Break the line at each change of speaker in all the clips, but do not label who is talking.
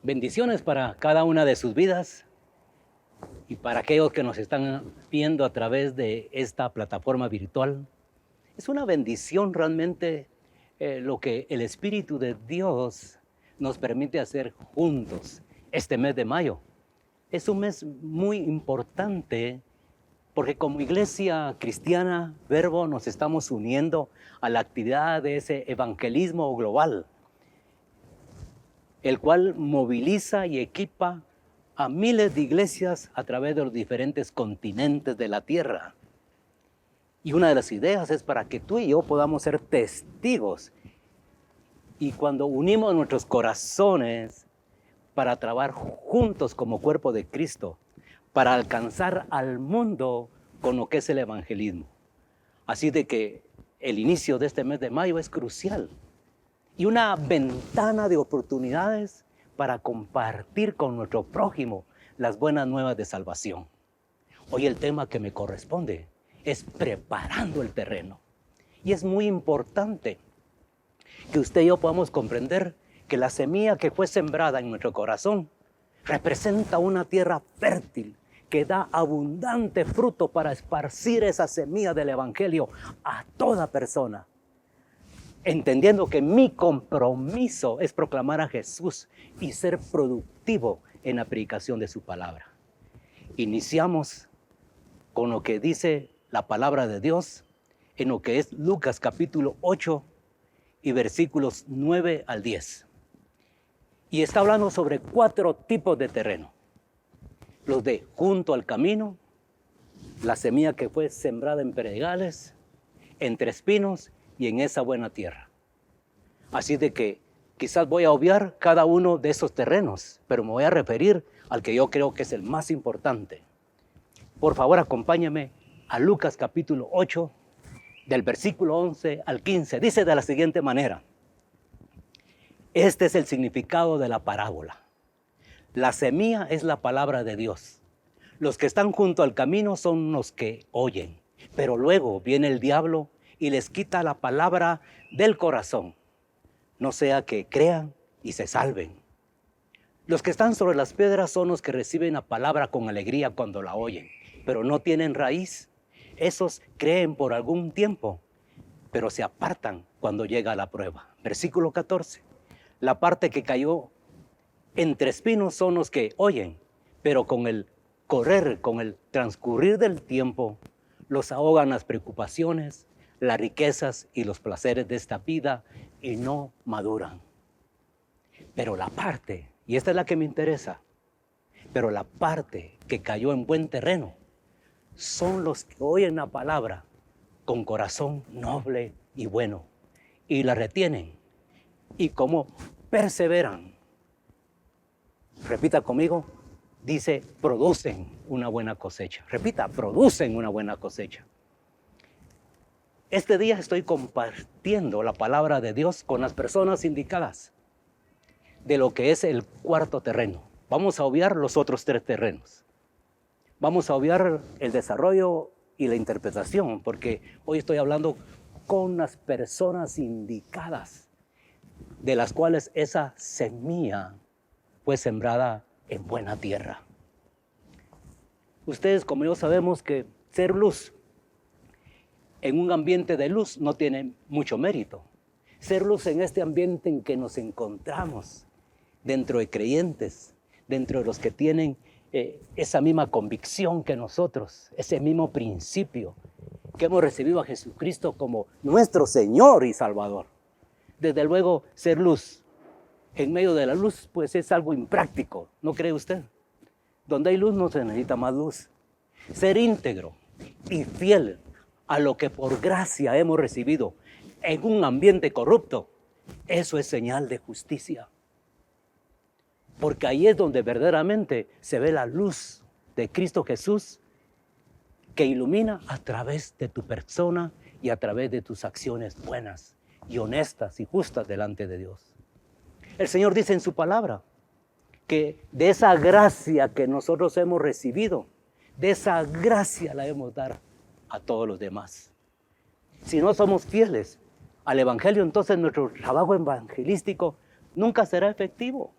Bendiciones para cada una de sus vidas y para aquellos que nos están viendo a través de esta plataforma virtual. Es una bendición realmente lo que el Espíritu de Dios nos permite hacer juntos este mes de mayo. Es un mes muy importante porque como iglesia cristiana, Verbo, nos estamos uniendo a la actividad de ese evangelismo global, el cual moviliza y equipa a miles de iglesias a través de los diferentes continentes de la tierra. Y una de las ideas es para que tú y yo podamos ser testigos. Y cuando unimos nuestros corazones para trabajar juntos como cuerpo de Cristo, para alcanzar al mundo con lo que es el evangelismo. Así de que el inicio de este mes de mayo es crucial y una ventana de oportunidades para compartir con nuestro prójimo las buenas nuevas de salvación. Hoy el tema que me corresponde es preparando el terreno. Y es muy importante que usted y yo podamos comprender que la semilla que fue sembrada en nuestro corazón representa una tierra fértil que da abundante fruto para esparcir esa semilla del evangelio a toda persona. Entendiendo que mi compromiso es proclamar a Jesús y ser productivo en la predicación de su palabra. Iniciamos con lo que dice la palabra de Dios en lo que es Lucas capítulo 8 y versículos 9 al 10. Y está hablando sobre 4 tipos de terreno. Los de junto al camino, la semilla que fue sembrada en pedregales, entre espinos y en esa buena tierra. Así de que quizás voy a obviar cada uno de esos terrenos, pero me voy a referir al que yo creo que es el más importante. Por favor, acompáñame a Lucas capítulo 8, del versículo 11 al 15. Dice de la siguiente manera: este es el significado de la parábola. La semilla es la palabra de Dios. Los que están junto al camino son los que oyen, pero luego viene el diablo y les quita la palabra del corazón, no sea que crean y se salven. Los que están sobre las piedras son los que reciben la palabra con alegría cuando la oyen, pero no tienen raíz. Esos creen por algún tiempo, pero se apartan cuando llega la prueba. Versículo 14. La parte que cayó entre espinos son los que oyen, pero con el correr, con el transcurrir del tiempo, los ahogan las preocupaciones, las riquezas y los placeres de esta vida y no maduran. Pero la parte, y esta es la que me interesa, pero la parte que cayó en buen terreno son los que oyen la palabra con corazón noble y bueno y la retienen. Y como perseveran, repita conmigo, dice, producen una buena cosecha. Repita, producen una buena cosecha. Este día estoy compartiendo la palabra de Dios con las personas indicadas de lo que es el cuarto terreno. Vamos a obviar los otros 3 terrenos. Vamos a obviar el desarrollo y la interpretación, porque hoy estoy hablando con las personas indicadas, de las cuales esa semilla fue sembrada en buena tierra. Ustedes, como yo, sabemos que ser luz en un ambiente de luz no tiene mucho mérito. Ser luz en este ambiente en que nos encontramos, dentro de creyentes, dentro de los que tienen esa misma convicción que nosotros, ese mismo principio, que hemos recibido a Jesucristo como nuestro Señor y Salvador. Desde luego, ser luz en medio de la luz, pues es algo impráctico, ¿no cree usted? Donde hay luz no se necesita más luz. Ser íntegro y fiel a lo que por gracia hemos recibido en un ambiente corrupto, eso es señal de justicia. Porque ahí es donde verdaderamente se ve la luz de Cristo Jesús que ilumina a través de tu persona y a través de tus acciones buenas y honestas y justas delante de Dios. El Señor dice en su palabra que de esa gracia que nosotros hemos recibido, de esa gracia la debemos dar a todos los demás. Si no somos fieles al Evangelio, entonces nuestro trabajo evangelístico nunca será efectivo.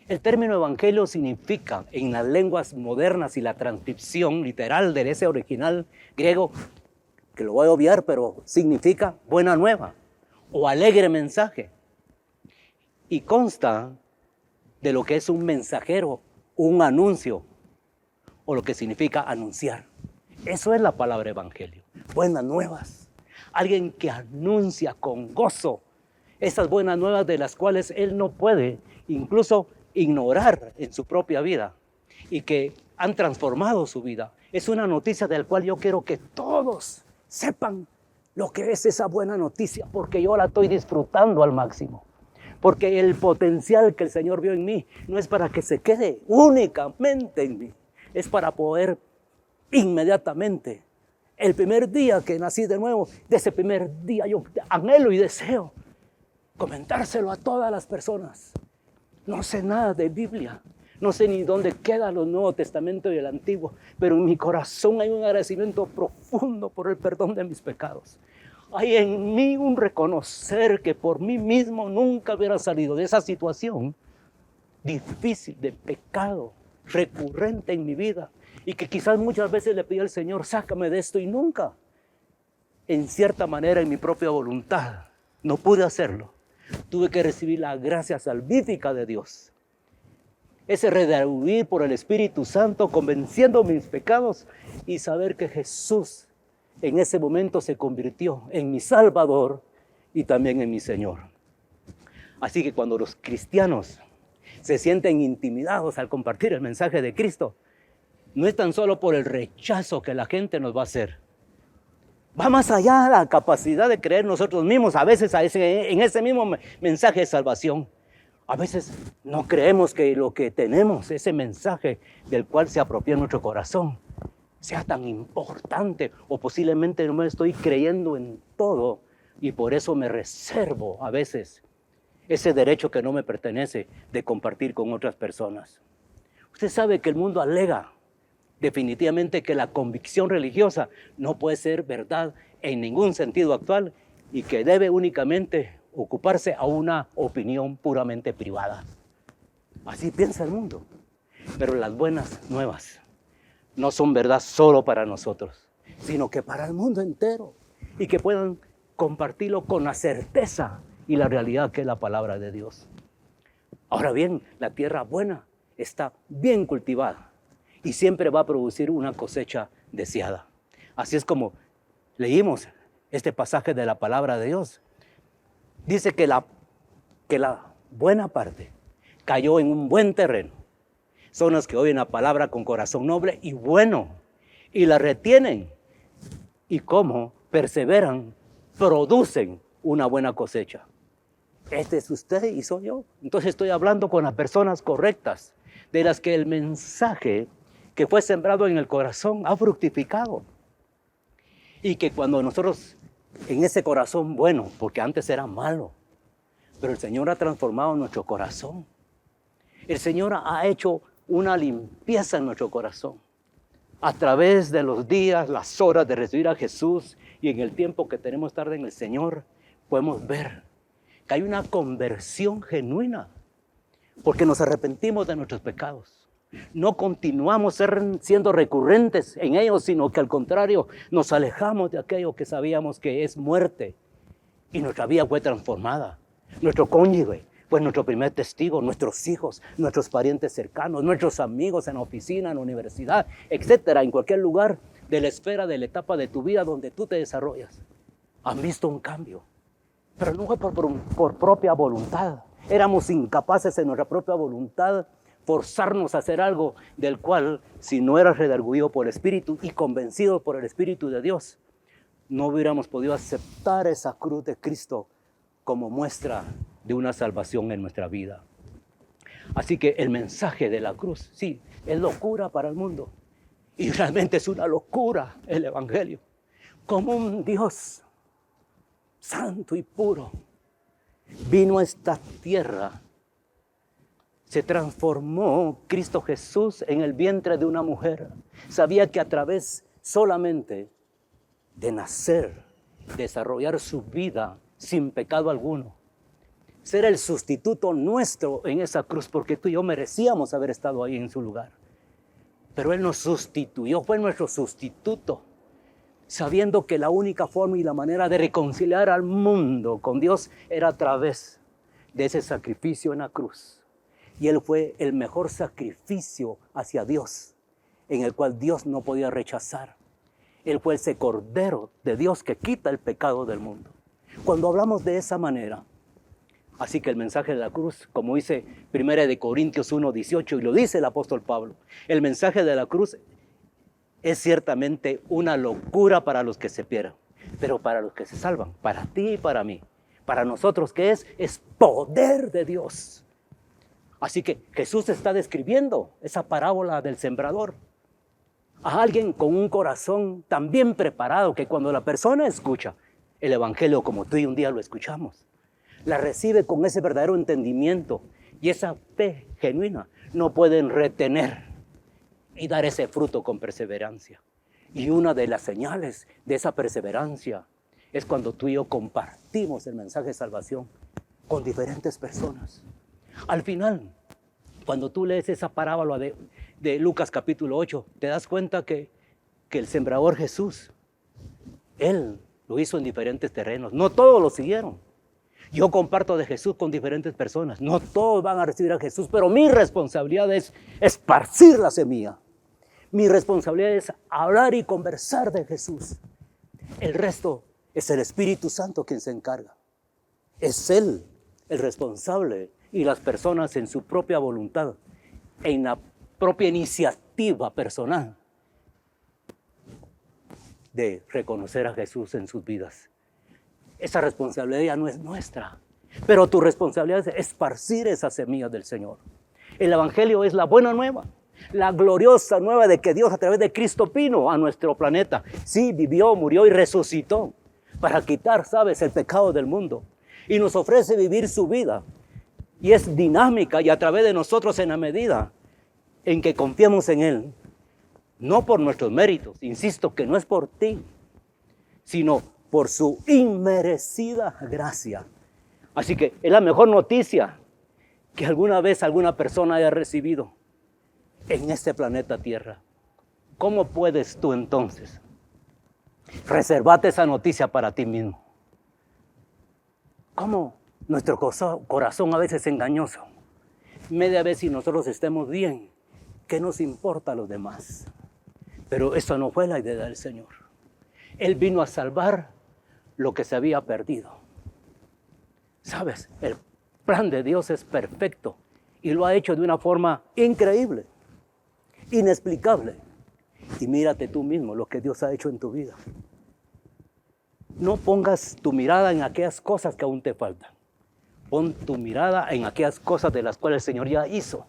El término evangelio significa, en las lenguas modernas y la transcripción literal de ese original griego, que lo voy a obviar, pero significa buena nueva o alegre mensaje. Y consta de lo que es un mensajero, un anuncio, o lo que significa anunciar. Eso es la palabra evangelio. Buenas nuevas. Alguien que anuncia con gozo esas buenas nuevas de las cuales él no puede incluso ignorar en su propia vida y que han transformado su vida. Es una noticia de la cual yo quiero que todos sepan lo que es esa buena noticia, porque yo la estoy disfrutando al máximo. Porque el potencial que el Señor vio en mí no es para que se quede únicamente en mí, es para poder inmediatamente, el primer día que nací de nuevo, de ese primer día yo anhelo y deseo comentárselo a todas las personas. No sé nada de Biblia, no sé ni dónde queda el Nuevo Testamento y el Antiguo, pero en mi corazón hay un agradecimiento profundo por el perdón de mis pecados. Hay en mí un reconocer que por mí mismo nunca hubiera salido de esa situación difícil, de pecado recurrente en mi vida, y que quizás muchas veces le pedí al Señor, sácame de esto, y nunca, en cierta manera, en mi propia voluntad, no pude hacerlo. Tuve que recibir la gracia salvífica de Dios. Ese redarguir por el Espíritu Santo, convenciendo mis pecados y saber que Jesús en ese momento se convirtió en mi Salvador y también en mi Señor. Así que cuando los cristianos se sienten intimidados al compartir el mensaje de Cristo, no es tan solo por el rechazo que la gente nos va a hacer. Va más allá de la capacidad de creer nosotros mismos, a veces en ese mismo mensaje de salvación. A veces no creemos que lo que tenemos, ese mensaje del cual se apropia nuestro corazón, sea tan importante, o posiblemente no me estoy creyendo en todo y por eso me reservo a veces ese derecho que no me pertenece de compartir con otras personas. Usted sabe que el mundo alega definitivamente que la convicción religiosa no puede ser verdad en ningún sentido actual y que debe únicamente ocuparse a una opinión puramente privada. Así piensa el mundo. Pero las buenas nuevas no son verdad solo para nosotros, sino que para el mundo entero, y que puedan compartirlo con la certeza y la realidad que es la palabra de Dios. Ahora bien, la tierra buena está bien cultivada y siempre va a producir una cosecha deseada. Así es como leímos este pasaje de la palabra de Dios. Dice que la buena parte cayó en un buen terreno. Son los que oyen la palabra con corazón noble y bueno, y la retienen. Y como perseveran, producen una buena cosecha. Este es usted y soy yo. Entonces estoy hablando con las personas correctas, de las que el mensaje que fue sembrado en el corazón ha fructificado. Y que cuando nosotros, en ese corazón bueno, porque antes era malo, pero el Señor ha transformado nuestro corazón. El Señor ha hecho una limpieza en nuestro corazón. A través de los días, las horas de recibir a Jesús y en el tiempo que tenemos tarde en el Señor, podemos ver que hay una conversión genuina, porque nos arrepentimos de nuestros pecados. No continuamos siendo recurrentes en ellos, sino que al contrario, nos alejamos de aquello que sabíamos que es muerte y nuestra vida fue transformada. Nuestro cónyuge fue nuestro primer testigo, nuestros hijos, nuestros parientes cercanos, nuestros amigos en la oficina, en la universidad, etcétera, en cualquier lugar de la esfera, de la etapa de tu vida donde tú te desarrollas. Han visto un cambio, pero no fue por propia voluntad. Éramos incapaces en nuestra propia voluntad forzarnos a hacer algo del cual, si no eras redarguido por el Espíritu y convencido por el Espíritu de Dios, no hubiéramos podido aceptar esa cruz de Cristo como muestra de una salvación en nuestra vida. Así que el mensaje de la cruz, sí, es locura para el mundo. Y realmente es una locura el Evangelio. Como un Dios santo y puro vino a esta tierra, se transformó Cristo Jesús en el vientre de una mujer. Sabía que a través solamente de nacer, desarrollar su vida sin pecado alguno, ser el sustituto nuestro en esa cruz, porque tú y yo merecíamos haber estado ahí en su lugar. Pero Él nos sustituyó, fue nuestro sustituto, sabiendo que la única forma y la manera de reconciliar al mundo con Dios era a través de ese sacrificio en la cruz. Y Él fue el mejor sacrificio hacia Dios, en el cual Dios no podía rechazar. Él fue ese Cordero de Dios que quita el pecado del mundo. Cuando hablamos de esa manera, así que el mensaje de la cruz, como dice 1 Corintios 1:18, y lo dice el apóstol Pablo, el mensaje de la cruz es ciertamente una locura para los que se pierden, pero para los que se salvan, para ti y para mí, para nosotros, ¿qué es? Es poder de Dios. Así que Jesús está describiendo esa parábola del sembrador a alguien con un corazón tan bien preparado que cuando la persona escucha el evangelio como tú y un día lo escuchamos, la recibe con ese verdadero entendimiento y esa fe genuina, no pueden retener y dar ese fruto con perseverancia. Y una de las señales de esa perseverancia es cuando tú y yo compartimos el mensaje de salvación con diferentes personas. Al final, cuando tú lees esa parábola de Lucas capítulo 8, te das cuenta que el sembrador Jesús, Él lo hizo en diferentes terrenos. No todos lo siguieron. Yo comparto de Jesús con diferentes personas. No todos van a recibir a Jesús, pero mi responsabilidad es esparcir la semilla. Mi responsabilidad es hablar y conversar de Jesús. El resto es el Espíritu Santo quien se encarga. Es Él el responsable y las personas en su propia voluntad, en la propia iniciativa personal de reconocer a Jesús en sus vidas. Esa responsabilidad ya no es nuestra, pero tu responsabilidad es esparcir esas semillas del Señor. El Evangelio es la buena nueva, la gloriosa nueva de que Dios a través de Cristo vino a nuestro planeta. Sí, vivió, murió y resucitó para quitar, ¿sabes?, el pecado del mundo. Y nos ofrece vivir su vida. Y es dinámica y a través de nosotros en la medida en que confiamos en Él. No por nuestros méritos, insisto que no es por ti, sino por su inmerecida gracia. Así que es la mejor noticia que alguna vez alguna persona haya recibido en este planeta Tierra. ¿Cómo puedes tú entonces reservarte esa noticia para ti mismo? ¿Cómo nuestro corazón a veces es engañoso? Media vez si nosotros estemos bien, ¿qué nos importa a los demás? Pero eso no fue la idea del Señor. Él vino a salvar lo que se había perdido. ¿Sabes? El plan de Dios es perfecto y lo ha hecho de una forma increíble, inexplicable. Y mírate tú mismo lo que Dios ha hecho en tu vida. No pongas tu mirada en aquellas cosas que aún te faltan. Pon tu mirada en aquellas cosas de las cuales el Señor ya hizo.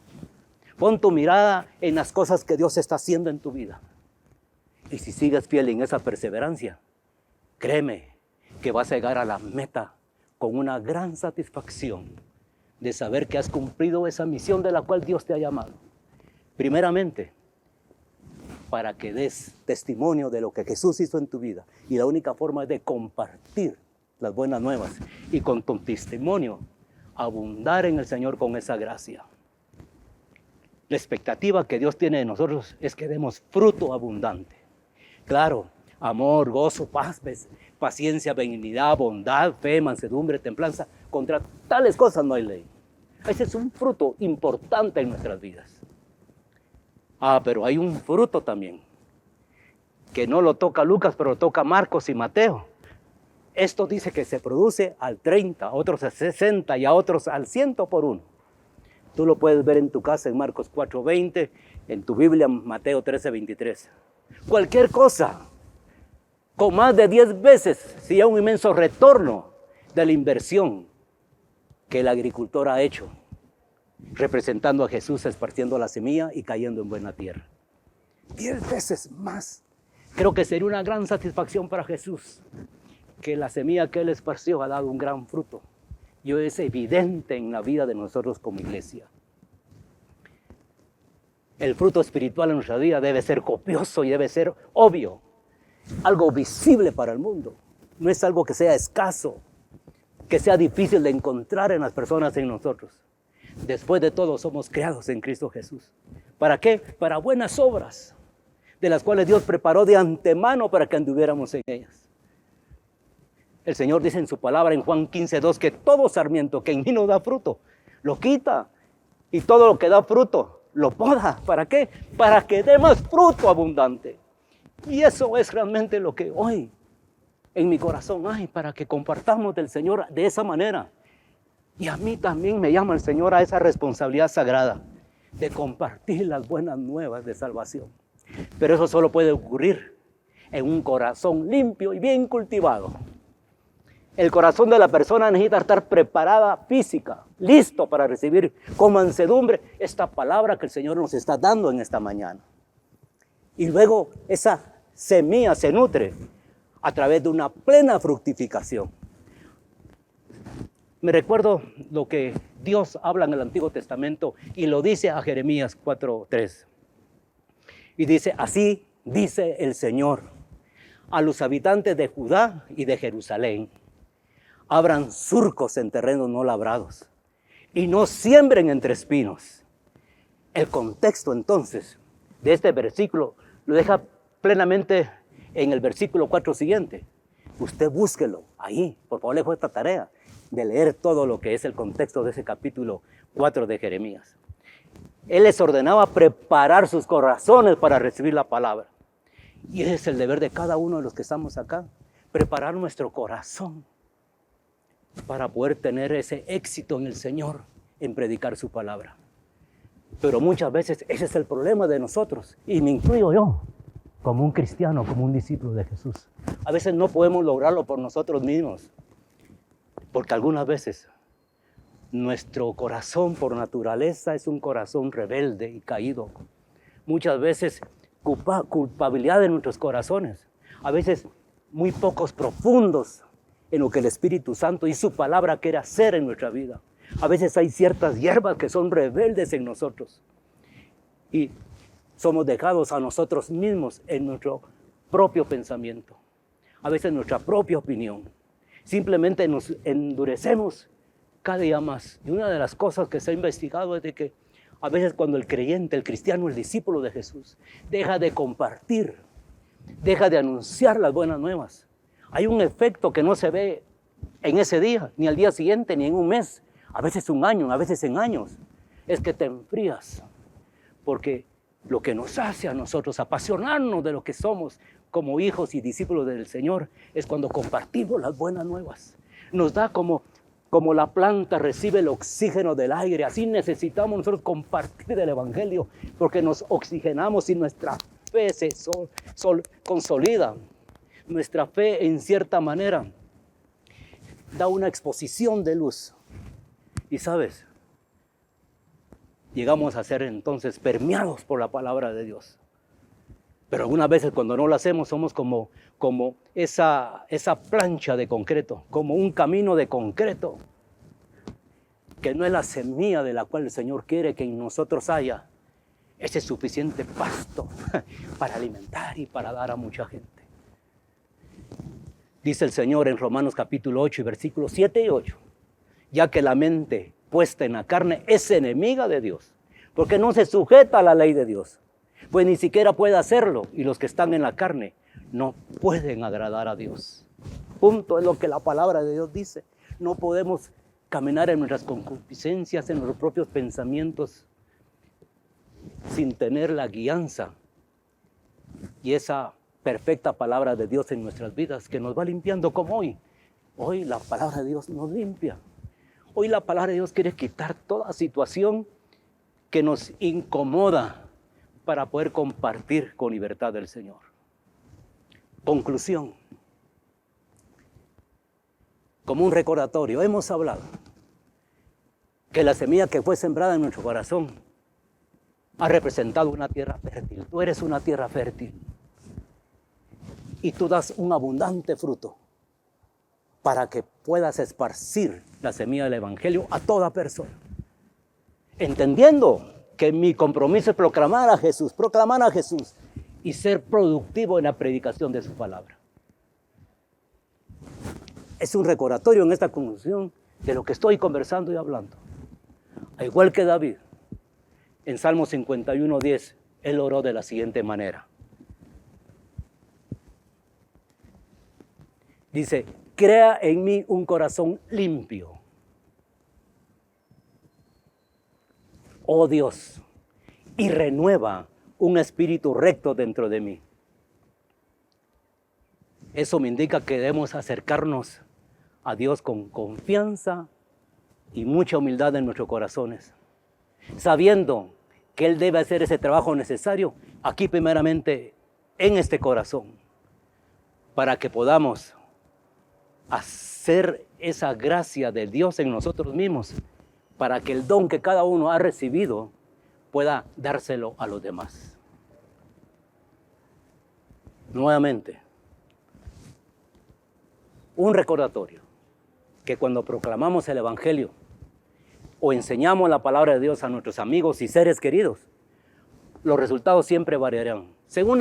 Pon tu mirada en las cosas que Dios está haciendo en tu vida. Y si sigues fiel en esa perseverancia, créeme que vas a llegar a la meta con una gran satisfacción de saber que has cumplido esa misión de la cual Dios te ha llamado. Primeramente, para que des testimonio de lo que Jesús hizo en tu vida. Y la única forma es de compartir las buenas nuevas y con tu testimonio abundar en el Señor con esa gracia. La expectativa que Dios tiene de nosotros es que demos fruto abundante. Claro, amor, gozo, paz, paciencia, benignidad, bondad, fe, mansedumbre, templanza. Contra tales cosas no hay ley. Ese es un fruto importante en nuestras vidas. Pero hay un fruto también, que no lo toca Lucas, pero lo toca Marcos y Mateo. Esto dice que se produce al 30, a otros al 60 y a otros al 100 por uno. Tú lo puedes ver en tu casa en Marcos 4:20, en tu Biblia Mateo 13:23. Cualquier cosa, con más de 10 veces, si hay un inmenso retorno de la inversión que el agricultor ha hecho, representando a Jesús, esparciendo la semilla y cayendo en buena tierra. 10 veces más. Creo que sería una gran satisfacción para Jesús que la semilla que Él esparció ha dado un gran fruto. Y hoy es evidente en la vida de nosotros como iglesia. El fruto espiritual en nuestra vida debe ser copioso y debe ser obvio. Algo visible para el mundo. No es algo que sea escaso que sea difícil de encontrar en las personas en nosotros. Después de todo, somos creados en Cristo Jesús. ¿Para qué? Para buenas obras, de las cuales Dios preparó de antemano para que anduviéramos en ellas. El Señor dice en su palabra en Juan 15:2 que todo sarmiento que en mí no da fruto, lo quita. Y todo lo que da fruto, lo poda. ¿Para qué? Para que dé más fruto abundante. Y eso es realmente lo que hoy en mi corazón hay, para que compartamos del Señor de esa manera. Y a mí también me llama el Señor a esa responsabilidad sagrada de compartir las buenas nuevas de salvación. Pero eso solo puede ocurrir en un corazón limpio y bien cultivado. El corazón de la persona necesita estar preparada física, listo para recibir con mansedumbre esta palabra que el Señor nos está dando en esta mañana. Y luego esa semilla se nutre a través de una plena fructificación. Me recuerdo lo que Dios habla en el Antiguo Testamento y lo dice a Jeremías 4:3. Y dice, así dice el Señor a los habitantes de Judá y de Jerusalén: abran surcos en terrenos no labrados y no siembren entre espinos. El contexto entonces de este versículo lo deja plenamente en el versículo 4 siguiente. Usted búsquelo ahí, por favor, le fue esta tarea de leer todo lo que es el contexto de ese capítulo 4 de Jeremías. Él les ordenaba preparar sus corazones para recibir la palabra. Y ese es el deber de cada uno de los que estamos acá, preparar nuestro corazón para poder tener ese éxito en el Señor, en predicar su palabra. Pero muchas veces ese es el problema de nosotros, y me incluyo yo, como un cristiano, como un discípulo de Jesús. A veces no podemos lograrlo por nosotros mismos, porque algunas veces nuestro corazón por naturaleza es un corazón rebelde y caído. Muchas veces culpabilidad de nuestros corazones, a veces muy pocos profundos en lo que el Espíritu Santo y su palabra quiere hacer en nuestra vida. A veces hay ciertas hierbas que son rebeldes en nosotros y somos dejados a nosotros mismos en nuestro propio pensamiento, a veces nuestra propia opinión. Simplemente nos endurecemos cada día más. Y una de las cosas que se ha investigado es de que a veces cuando el creyente, el cristiano, el discípulo de Jesús deja de compartir, deja de anunciar las buenas nuevas, hay un efecto que no se ve en ese día, ni al día siguiente, ni en un mes, a veces un año, a veces en años. Es que te enfrías, porque lo que nos hace a nosotros apasionarnos de lo que somos como hijos y discípulos del Señor es cuando compartimos las buenas nuevas. Nos da como la planta recibe el oxígeno del aire, así necesitamos nosotros compartir el Evangelio, porque nos oxigenamos y nuestra fe se consolida. Nuestra fe, en cierta manera, da una exposición de luz. Y sabes, llegamos a ser entonces permeados por la palabra de Dios. Pero algunas veces cuando no lo hacemos somos como esa plancha de concreto, como un camino de concreto, que no es la semilla de la cual el Señor quiere que en nosotros haya ese suficiente pasto para alimentar y para dar a mucha gente. Dice el Señor en Romanos capítulo 8 y versículos 7 y 8, ya que la mente puesta en la carne es enemiga de Dios, porque no se sujeta a la ley de Dios, pues ni siquiera puede hacerlo, y los que están en la carne no pueden agradar a Dios. Punto, es lo que la palabra de Dios dice. No podemos caminar en nuestras concupiscencias, en nuestros propios pensamientos, sin tener la guianza y esa perfecta palabra de Dios en nuestras vidas, que nos va limpiando como hoy. Hoy la palabra de Dios nos limpia. Hoy la palabra de Dios quiere quitar toda situación que nos incomoda para poder compartir con libertad del Señor. Conclusión. Como un recordatorio, hemos hablado que la semilla que fue sembrada en nuestro corazón ha representado una tierra fértil. Tú eres una tierra fértil y tú das un abundante fruto para que puedas esparcir la semilla del Evangelio a toda persona. Entendiendo que mi compromiso es proclamar a Jesús y ser productivo en la predicación de su palabra. es un recordatorio en esta conclusión de lo que estoy conversando y hablando. Al igual que David, en Salmo 51:10, él oró de la siguiente manera. Dice, crea en mí un corazón limpio. Oh Dios, y renueva un espíritu recto dentro de mí. Eso me indica que debemos acercarnos a Dios con confianza y mucha humildad en nuestros corazones, sabiendo que Él debe hacer ese trabajo necesario aquí primeramente en este corazón, para que podamos hacer esa gracia de Dios en nosotros mismos, para que el don que cada uno ha recibido pueda dárselo a los demás. Nuevamente, un recordatorio, que cuando proclamamos el Evangelio o enseñamos la palabra de Dios a nuestros amigos y seres queridos, los resultados siempre variarán, según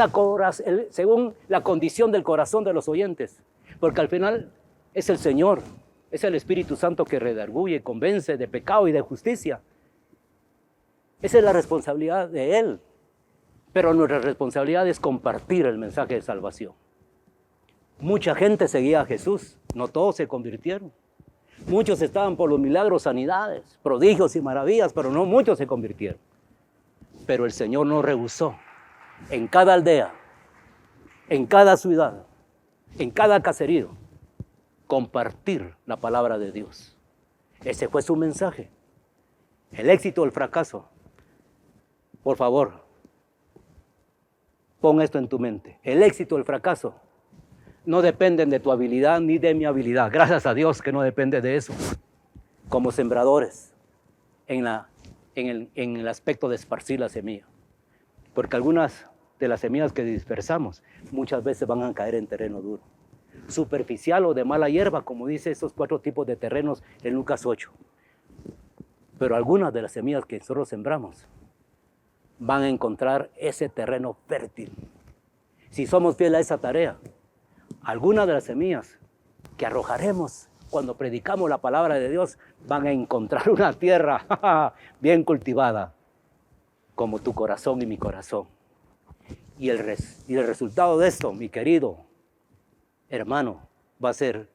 la condición del corazón de los oyentes, porque al final es el Señor, es el Espíritu Santo que redarguye, convence de pecado y de justicia. Esa es la responsabilidad de Él, pero nuestra responsabilidad es compartir el mensaje de salvación. Mucha gente seguía a Jesús, no todos se convirtieron. Muchos estaban por los milagros, sanidades, prodigios y maravillas, pero no muchos se convirtieron. Pero el Señor no rehusó en cada aldea, en cada ciudad, en cada caserío, compartir la palabra de Dios. Ese fue su mensaje. El éxito o el fracaso. Por favor, pon esto en tu mente. El éxito o el fracaso no dependen de tu habilidad ni de mi habilidad. Gracias a Dios que no depende de eso. Como sembradores en el aspecto de esparcir la semilla. Porque algunas de las semillas que dispersamos muchas veces van a caer en terreno duro. Superficial o de mala hierba, como dice esos 4 tipos de terrenos en Lucas 8. Pero algunas de las semillas que nosotros sembramos van a encontrar ese terreno fértil. Si somos fieles a esa tarea, algunas de las semillas que arrojaremos cuando predicamos la palabra de Dios van a encontrar una tierra bien cultivada, como tu corazón y mi corazón. Y el resultado de esto, mi querido hermano, va a ser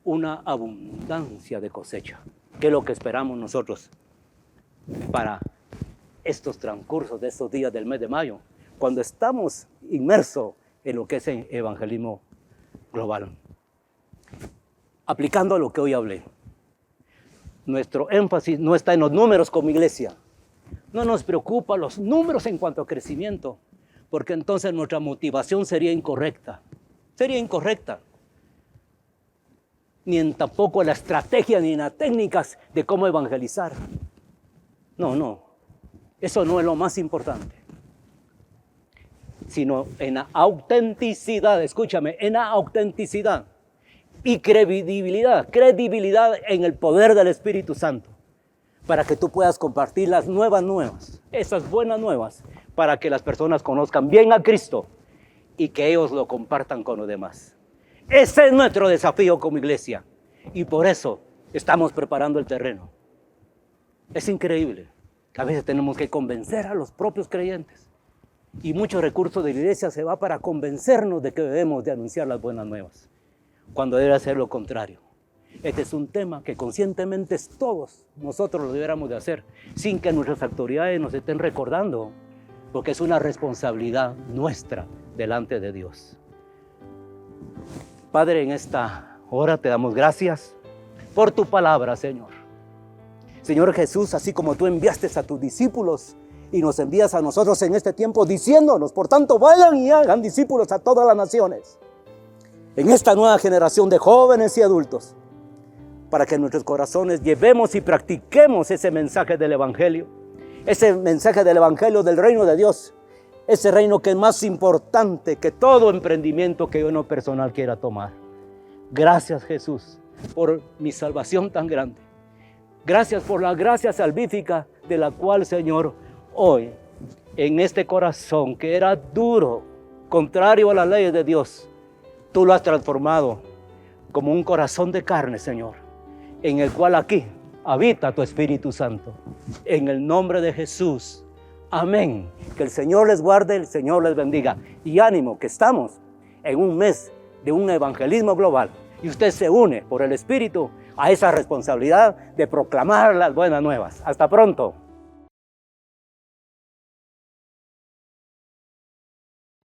una abundancia de cosecha, que es lo que esperamos nosotros para estos transcursos de estos días del mes de mayo, cuando estamos inmersos en lo que es el evangelismo global. Aplicando lo que hoy hablé, nuestro énfasis no está en los números como iglesia. No nos preocupan los números en cuanto a crecimiento, porque entonces nuestra motivación sería incorrecta. Sería incorrecta. Ni en tampoco la estrategia ni en las técnicas de cómo evangelizar. No. Eso no es lo más importante. Sino en la autenticidad, escúchame, en la autenticidad y credibilidad en el poder del Espíritu Santo, para que tú puedas compartir las nuevas, esas buenas nuevas, para que las personas conozcan bien a Cristo y que ellos lo compartan con los demás. Ese es nuestro desafío como iglesia y por eso estamos preparando el terreno. Es increíble que a veces tenemos que convencer a los propios creyentes y muchos recursos de la iglesia se va para convencernos de que debemos de anunciar las buenas nuevas, cuando debe ser lo contrario. Este es un tema que conscientemente todos nosotros lo deberíamos de hacer, sin que nuestras autoridades nos estén recordando, porque es una responsabilidad nuestra delante de Dios. Padre, en esta hora te damos gracias por tu palabra, Señor. Señor Jesús, así como tú enviaste a tus discípulos y nos envías a nosotros en este tiempo diciéndonos, por tanto, vayan y hagan discípulos a todas las naciones. En esta nueva generación de jóvenes y adultos, para que en nuestros corazones llevemos y practiquemos ese mensaje del Evangelio, ese mensaje del Evangelio del reino de Dios, ese reino que es más importante que todo emprendimiento que uno personal quiera tomar. Gracias, Jesús, por mi salvación tan grande. Gracias por la gracia salvífica de la cual, Señor, hoy, en este corazón que era duro, contrario a las leyes de Dios, tú lo has transformado como un corazón de carne, Señor, en el cual aquí habita tu Espíritu Santo. En el nombre de Jesús. Amén. Que el Señor les guarde, el Señor les bendiga. Y ánimo, que estamos en un mes de un evangelismo global. Y usted se une por el Espíritu a esa responsabilidad de proclamar las buenas nuevas. Hasta pronto.